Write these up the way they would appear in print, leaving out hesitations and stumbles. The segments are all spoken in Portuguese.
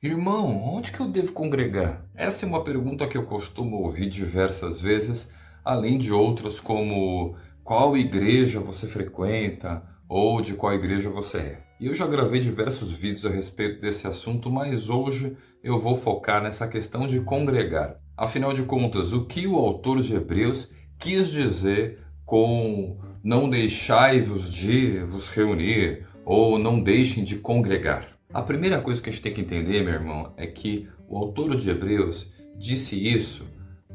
Irmão, onde que eu devo congregar? Essa é uma pergunta que eu costumo ouvir diversas vezes, além de outras como qual igreja você frequenta ou de qual igreja você é. E eu já gravei diversos vídeos a respeito desse assunto, mas hoje eu vou focar nessa questão de congregar. Afinal de contas, o que o autor de Hebreus quis dizer com não deixai-vos de vos reunir ou não deixem de congregar? A primeira coisa que a gente tem que entender, meu irmão, é que o autor de Hebreus disse isso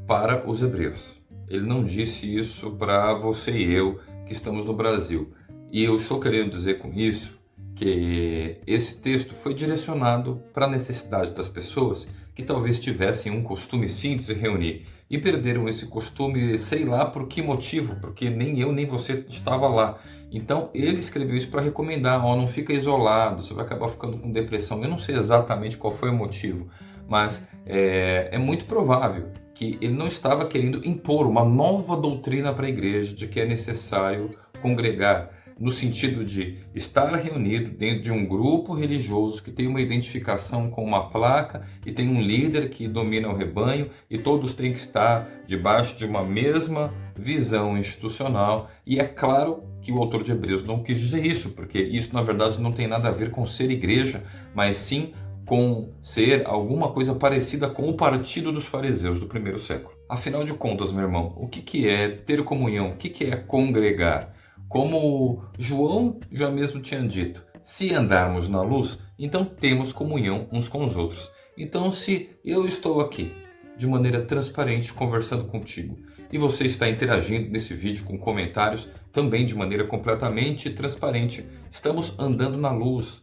para os hebreus. Ele não disse isso para você e eu que estamos no Brasil. E eu estou querendo dizer com isso que esse texto foi direcionado para a necessidade das pessoas que talvez tivessem um costume sim de se reunir e perderam esse costume, sei lá por que motivo, porque nem eu nem você estava lá. Então ele escreveu isso para recomendar, ó, não fica isolado, você vai acabar ficando com depressão. Eu não sei exatamente qual foi o motivo, mas é muito provável que ele não estava querendo impor uma nova doutrina para a igreja de que é necessário congregar, no sentido de estar reunido dentro de um grupo religioso que tem uma identificação com uma placa e tem um líder que domina o rebanho e todos têm que estar debaixo de uma mesma visão institucional. E é claro que o autor de Hebreus não quis dizer isso, porque isso na verdade não tem nada a ver com ser igreja, mas sim com ser alguma coisa parecida com o partido dos fariseus do primeiro século. Afinal de contas, meu irmão, o que é ter comunhão? O que é congregar? Como João já mesmo tinha dito, se andarmos na luz, então temos comunhão uns com os outros. Então, se eu estou aqui de maneira transparente conversando contigo e você está interagindo nesse vídeo com comentários também de maneira completamente transparente, estamos andando na luz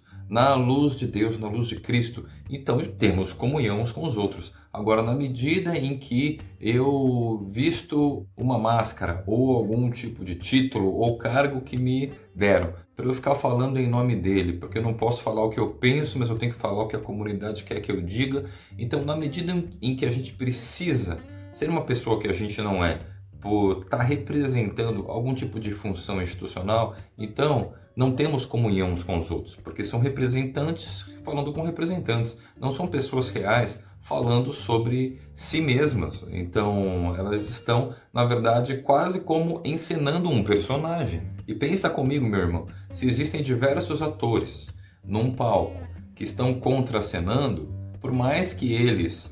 de Deus, na luz de Cristo. Então temos comunhão uns com os outros. Agora, na medida em que eu visto uma máscara ou algum tipo de título ou cargo que me deram, para eu ficar falando em nome dele, porque eu não posso falar o que eu penso, mas eu tenho que falar o que a comunidade quer que eu diga. Então, na medida em que a gente precisa ser uma pessoa que a gente não é, por estar representando algum tipo de função institucional, então não temos comunhão uns com os outros, porque são representantes falando com representantes, não são pessoas reais falando sobre si mesmas. Então elas estão, na verdade, quase como encenando um personagem. E pensa comigo, meu irmão, se existem diversos atores num palco que estão contracenando, por mais que eles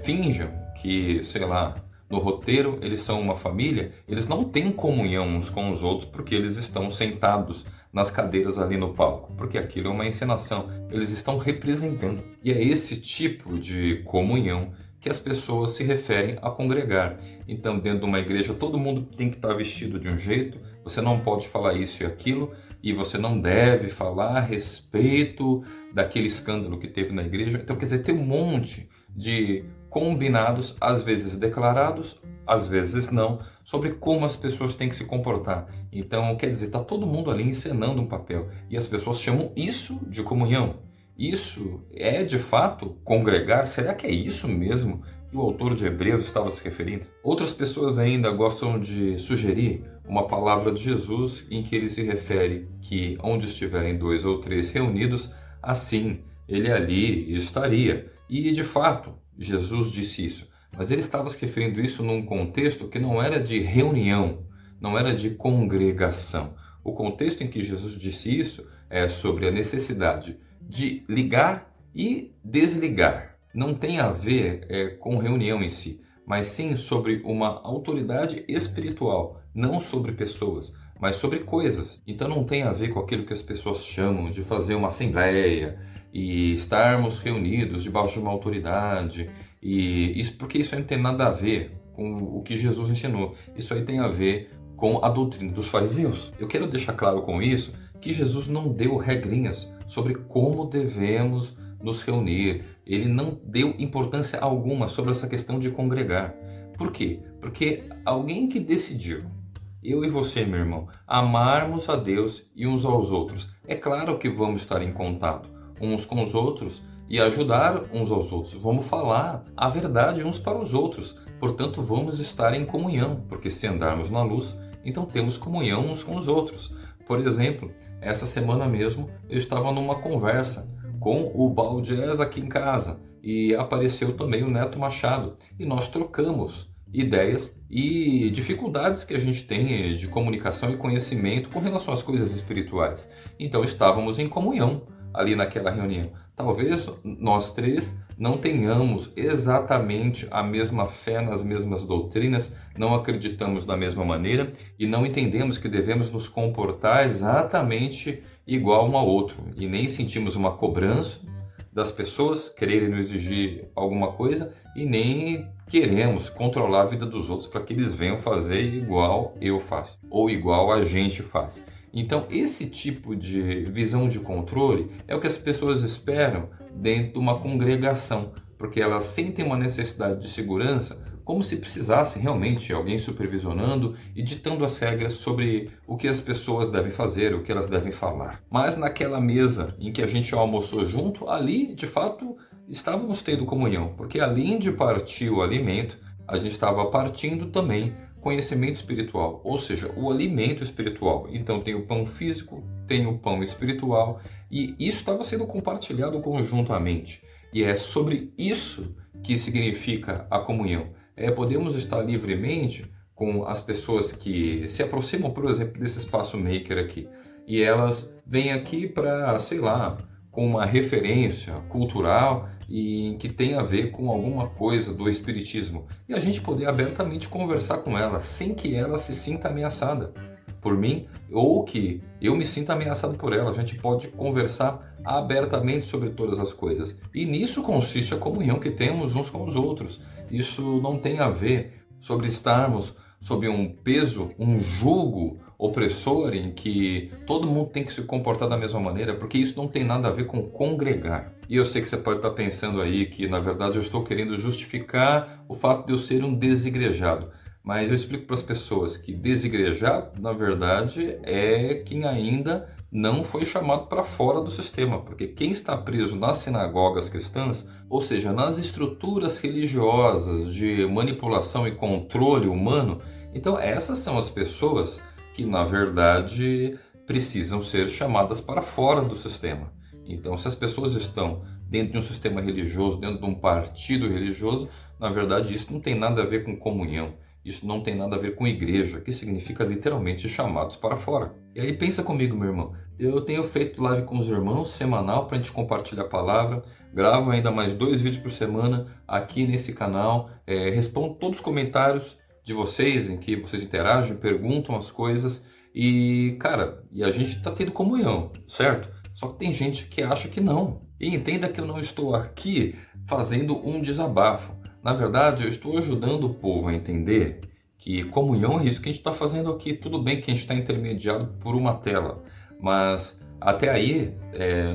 finjam que, sei lá, no roteiro eles são uma família, eles não têm comunhão uns com os outros porque eles estão sentados nas cadeiras ali no palco, porque aquilo é uma encenação, eles estão representando. E é esse tipo de comunhão que as pessoas se referem a congregar. Então, dentro de uma igreja, todo mundo tem que estar vestido de um jeito, você não pode falar isso e aquilo, e você não deve falar a respeito daquele escândalo que teve na igreja. Então, quer dizer, tem um monte de combinados, às vezes declarados, às vezes não, sobre como as pessoas têm que se comportar. Então, quer dizer, está todo mundo ali encenando um papel e as pessoas chamam isso de comunhão. Isso é de fato congregar? Será que é isso mesmo que o autor de Hebreus estava se referindo? Outras pessoas ainda gostam de sugerir uma palavra de Jesus em que ele se refere que onde estiverem dois ou três reunidos, assim ele ali estaria. E de fato, Jesus disse isso, mas ele estava se referindo isso num contexto que não era de reunião, não era de congregação. O contexto em que Jesus disse isso é sobre a necessidade de ligar e desligar. Não tem a ver com reunião em si, mas sim sobre uma autoridade espiritual, não sobre pessoas, mas sobre coisas. Então não tem a ver com aquilo que as pessoas chamam de fazer uma assembleia e estarmos reunidos debaixo de uma autoridade, e isso, porque isso aí não tem nada a ver com o que Jesus ensinou. Isso aí tem a ver com a doutrina dos fariseus. Eu quero deixar claro com isso que Jesus não deu regrinhas sobre como devemos nos reunir. Ele não deu importância alguma sobre essa questão de congregar. Por quê? Porque alguém que decidiu, eu e você, meu irmão, amarmos a Deus e uns aos outros, é claro que vamos estar em contato uns com os outros e ajudar uns aos outros. Vamos falar a verdade uns para os outros. Portanto, vamos estar em comunhão, porque se andarmos na luz, então temos comunhão uns com os outros. Por exemplo, essa semana mesmo eu estava numa conversa com o Baldiés aqui em casa e apareceu também o Neto Machado e nós trocamos ideias e dificuldades que a gente tem de comunicação e conhecimento com relação às coisas espirituais. Então estávamos em comunhão ali naquela reunião. Talvez nós três não tenhamos exatamente a mesma fé nas mesmas doutrinas, não acreditamos da mesma maneira e não entendemos que devemos nos comportar exatamente igual um ao outro e nem sentimos uma cobrança das pessoas quererem nos exigir alguma coisa e nem queremos controlar a vida dos outros para que eles venham fazer igual eu faço ou igual a gente faz. Então, esse tipo de visão de controle é o que as pessoas esperam dentro de uma congregação, porque elas sentem uma necessidade de segurança como se precisasse realmente de alguém supervisionando e ditando as regras sobre o que as pessoas devem fazer, o que elas devem falar. Mas naquela mesa em que a gente almoçou junto, ali, de fato, estávamos tendo comunhão, porque além de partir o alimento, a gente estava partindo também conhecimento espiritual, ou seja, o alimento espiritual. Então tem o pão físico, tem o pão espiritual e isso estava sendo compartilhado conjuntamente. E é sobre isso que significa a comunhão. Podemos estar livremente com as pessoas que se aproximam, por exemplo, desse espaço maker aqui. E elas vêm aqui para, sei lá, com uma referência cultural e que tem a ver com alguma coisa do espiritismo. E a gente poder abertamente conversar com ela, sem que ela se sinta ameaçada por mim ou que eu me sinta ameaçado por ela. A gente pode conversar abertamente sobre todas as coisas. E nisso consiste a comunhão que temos uns com os outros. Isso não tem a ver sobre estarmos sob um peso, um jugo opressor em que todo mundo tem que se comportar da mesma maneira, porque isso não tem nada a ver com congregar. E eu sei que você pode estar pensando aí que, na verdade, eu estou querendo justificar o fato de eu ser um desigrejado. Mas eu explico para as pessoas que desigrejado, na verdade, é quem ainda não foi chamado para fora do sistema, porque quem está preso nas sinagogas cristãs, ou seja, nas estruturas religiosas de manipulação e controle humano, então essas são as pessoas que, na verdade, precisam ser chamadas para fora do sistema. Então, se as pessoas estão dentro de um sistema religioso, dentro de um partido religioso, na verdade, isso não tem nada a ver com comunhão. Isso não tem nada a ver com igreja, que significa literalmente chamados para fora. E aí pensa comigo, meu irmão. Eu tenho feito live com os irmãos, semanal, para a gente compartilhar a palavra. Gravo ainda mais 2 vídeos por semana aqui nesse canal. Respondo todos os comentários de vocês, em que vocês interagem, perguntam as coisas. E, cara, a gente está tendo comunhão, certo? Só que tem gente que acha que não. E entenda que eu não estou aqui fazendo um desabafo. Na verdade, eu estou ajudando o povo a entender que comunhão é isso que a gente está fazendo aqui. Tudo bem que a gente está intermediado por uma tela, mas até aí,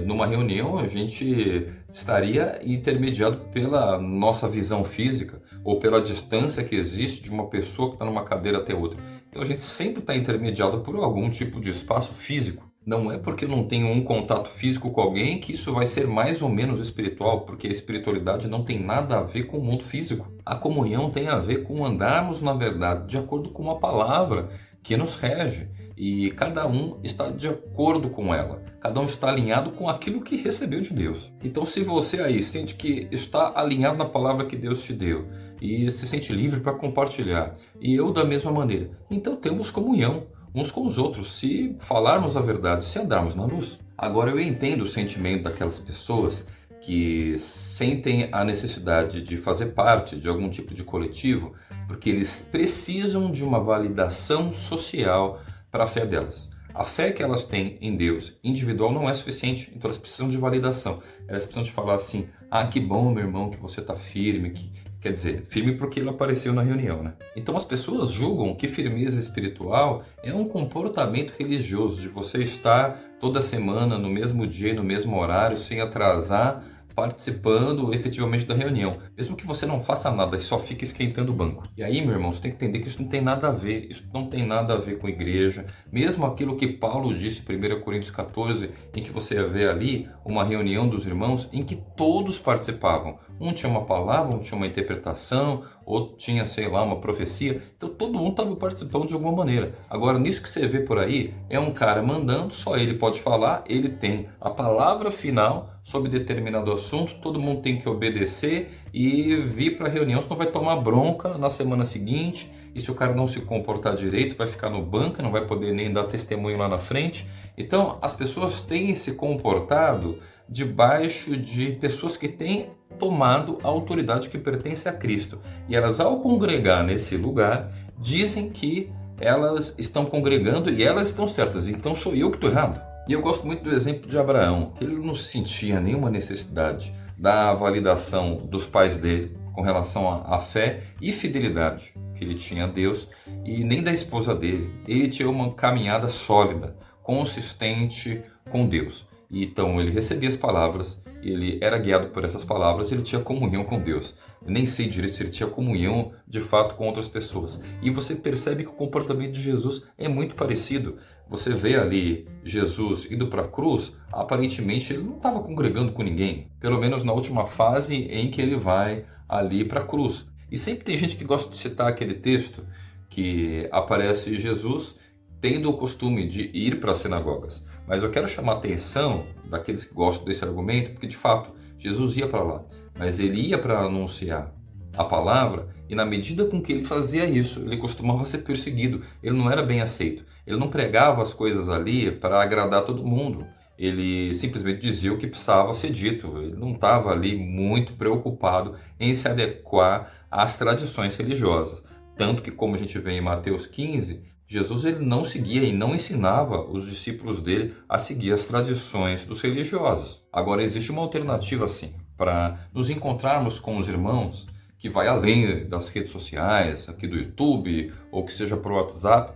numa reunião, a gente estaria intermediado pela nossa visão física ou pela distância que existe de uma pessoa que está numa cadeira até outra. Então a gente sempre está intermediado por algum tipo de espaço físico. Não é porque eu não tenho um contato físico com alguém que isso vai ser mais ou menos espiritual, porque a espiritualidade não tem nada a ver com o mundo físico. A comunhão tem a ver com andarmos, na verdade, de acordo com a palavra que nos rege. E cada um está de acordo com ela. Cada um está alinhado com aquilo que recebeu de Deus. Então, se você aí sente que está alinhado na palavra que Deus te deu e se sente livre para compartilhar, e eu da mesma maneira, então temos comunhão uns com os outros, se falarmos a verdade, se andarmos na luz. Agora eu entendo o sentimento daquelas pessoas que sentem a necessidade de fazer parte de algum tipo de coletivo, porque eles precisam de uma validação social para a fé delas. A fé que elas têm em Deus individual não é suficiente, então elas precisam de validação. Elas precisam de falar assim, que bom, meu irmão, que você está firme, quer dizer, firme porque ele apareceu na reunião, né? Então as pessoas julgam que firmeza espiritual é um comportamento religioso, de você estar toda semana, no mesmo dia, no mesmo horário, sem atrasar, participando efetivamente da reunião. Mesmo que você não faça nada e só fique esquentando o banco. E aí, meu irmão, você tem que entender que isso não tem nada a ver. Isso não tem nada a ver com igreja. Mesmo aquilo que Paulo disse em 1 Coríntios 14, em que você vê ali uma reunião dos irmãos em que todos participavam. Um tinha uma palavra, um tinha uma interpretação, outro tinha, sei lá, uma profecia. Então todo mundo estava participando de alguma maneira. Agora, nisso que você vê por aí, é um cara mandando, só ele pode falar, ele tem a palavra final, sobre determinado assunto, todo mundo tem que obedecer e vir para a reunião, senão vai tomar bronca na semana seguinte, e se o cara não se comportar direito, vai ficar no banco, não vai poder nem dar testemunho lá na frente. Então, as pessoas têm se comportado debaixo de pessoas que têm tomado a autoridade que pertence a Cristo. E elas, ao congregar nesse lugar, dizem que elas estão congregando e elas estão certas, então sou eu que estou errado. E eu gosto muito do exemplo de Abraão, que ele não sentia nenhuma necessidade da validação dos pais dele com relação à fé e fidelidade que ele tinha a Deus, e nem da esposa dele. Ele tinha uma caminhada sólida, consistente com Deus. E então ele recebia as palavras, ele era guiado por essas palavras, ele tinha comunhão com Deus. Eu nem sei direito se ele tinha comunhão de fato com outras pessoas. E você percebe que o comportamento de Jesus é muito parecido. Você vê ali Jesus indo para a cruz, aparentemente ele não estava congregando com ninguém. Pelo menos na última fase em que ele vai ali para a cruz. E sempre tem gente que gosta de citar aquele texto que aparece Jesus tendo o costume de ir para as sinagogas. Mas eu quero chamar a atenção daqueles que gostam desse argumento, porque de fato Jesus ia para lá, mas ele ia para anunciar a palavra, e na medida com que ele fazia isso, ele costumava ser perseguido, ele não era bem aceito, ele não pregava as coisas ali para agradar todo mundo, ele simplesmente dizia o que precisava ser dito, ele não estava ali muito preocupado em se adequar às tradições religiosas, tanto que, como a gente vê em Mateus 15, Jesus ele não seguia e não ensinava os discípulos dele a seguir as tradições dos religiosos. Agora, existe uma alternativa, sim, para nos encontrarmos com os irmãos que vai além das redes sociais, aqui do YouTube, ou que seja por WhatsApp,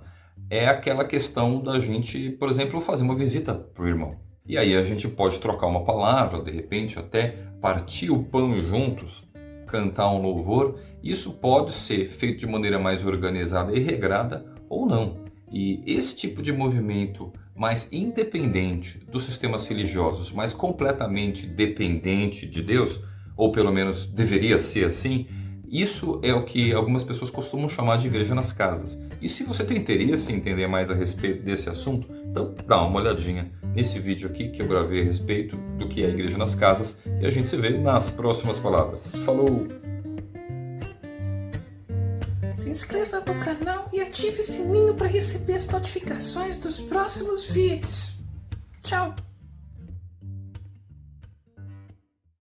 é aquela questão da gente, por exemplo, fazer uma visita para o irmão. E aí a gente pode trocar uma palavra, de repente até partir o pão juntos, cantar um louvor. Isso pode ser feito de maneira mais organizada e regrada ou não. E esse tipo de movimento mais independente dos sistemas religiosos, mas completamente dependente de Deus, ou pelo menos deveria ser assim, isso é o que algumas pessoas costumam chamar de igreja nas casas. E se você tem interesse em entender mais a respeito desse assunto, então dá uma olhadinha nesse vídeo aqui que eu gravei a respeito do que é a igreja nas casas, e a gente se vê nas próximas palavras. Falou! Se inscreva no canal e ative o sininho para receber as notificações dos próximos vídeos. Tchau!